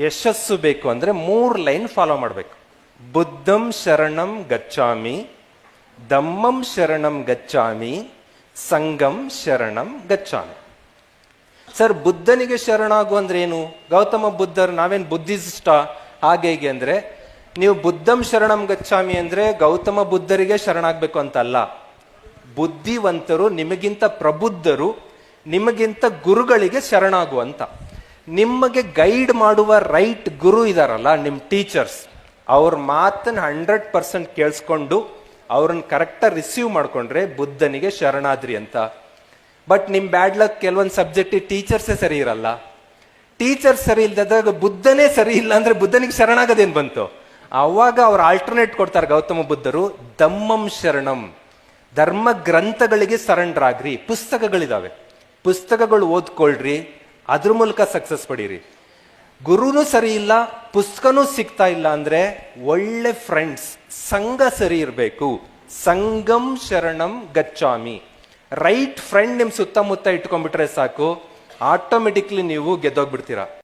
ಯಶಸ್ಸು ಬೇಕು ಅಂದ್ರೆ 3 ಲೈನ್ ಫಾಲೋ ಮಾಡಬೇಕು. ಬುದ್ಧಂ ಶರಣಂ ಗಚ್ಚಾಮಿ, ಧಮ್ಮಂ ಶರಣಂ ಗಚ್ಚಾಮಿ, ಸಂಗಂ ಶರಣಂ ಗಚ್ಚಾಮಿ. ಸರ್, ಬುದ್ಧನಿಗೆ ಶರಣಾಗು ಅಂದ್ರೆ ಏನು? ಗೌತಮ ಬುದ್ಧರು ನಾವೇನು ಬುದ್ಧಿಸ್ಟ್ ಹಾಗೆ ಹೀಗೆ ಅಂದ್ರೆ, ನೀವು ಬುದ್ಧಂ ಶರಣಂ ಗಚ್ಚಾಮಿ ಅಂದ್ರೆ ಗೌತಮ ಬುದ್ಧರಿಗೆ ಶರಣಾಗಬೇಕು ಅಂತ ಅಲ್ಲ. ಬುದ್ಧಿವಂತರು, ನಿಮಗಿಂತ ಪ್ರಬುದ್ಧರು, ನಿಮಗಿಂತ ಗುರುಗಳಿಗೆ ಶರಣಾಗು ಅಂತ. ನಿಮಗೆ ಗೈಡ್ ಮಾಡುವ ರೈಟ್ ಗುರು ಇದಾರಲ್ಲ, ನಿಮ್ಮ ಟೀಚರ್ಸ್, ಅವ್ರ ಮಾತನ್ನ 100% ಕೇಳಿಸ್ಕೊಂಡು ಅವ್ರನ್ನ ಕರೆಕ್ಟಾಗಿ ರಿಸೀವ್ ಮಾಡ್ಕೊಂಡ್ರೆ ಬುದ್ಧನಿಗೆ ಶರಣಾದ್ರಿ ಅಂತ. ಬಟ್ ನಿಮ್ ಬ್ಯಾಡ್ ಲಕ್, ಕೆಲವೊಂದು ಸಬ್ಜೆಕ್ಟ್ ಟೀಚರ್ಸೇ ಸರಿ ಇರಲ್ಲ. ಟೀಚರ್ಸ್ ಸರಿ ಇಲ್ದಾಗ ಬುದ್ಧನೇ ಸರಿ ಇಲ್ಲ ಅಂದ್ರೆ ಬುದ್ಧನಿಗೆ ಶರಣಾಗದೇನ್ ಬಂತು? ಅವಾಗ ಅವ್ರು ಆಲ್ಟರ್ನೇಟ್ ಕೊಡ್ತಾರೆ ಗೌತಮ ಬುದ್ಧರು, ಧಮ್ಮಂ ಶರಣಂ, ಧರ್ಮ ಗ್ರಂಥಗಳಿಗೆ ಸರೆಂಡರ್ ಆಗ್ರಿ. ಪುಸ್ತಕಗಳಿದಾವೆ, ಪುಸ್ತಕಗಳು ಓದ್ಕೊಳ್ರಿ, ಅದ್ರ ಮೂಲಕ ಸಕ್ಸಸ್ ಪಡೀರಿ. ಗುರುನು ಸರಿ ಇಲ್ಲ, ಪುಸ್ತಕನೂ ಸಿಗ್ತಾ ಇಲ್ಲ ಅಂದ್ರೆ ಒಳ್ಳೆ ಫ್ರೆಂಡ್ಸ್, ಸಂಘ ಸರಿ ಇರಬೇಕು. ಸಂಗಂ ಶರಣಂ ಗಚ್ಚಾಮಿ. ರೈಟ್ ಫ್ರೆಂಡ್ ನಿಮ್ ಸುತ್ತಮುತ್ತ ಇಟ್ಕೊಂಡ್ಬಿಟ್ರೆ ಸಾಕು, ಆಟೋಮೆಟಿಕ್ಲಿ ನೀವು ಗೆದ್ದೋಗ್ಬಿಡ್ತೀರಾ.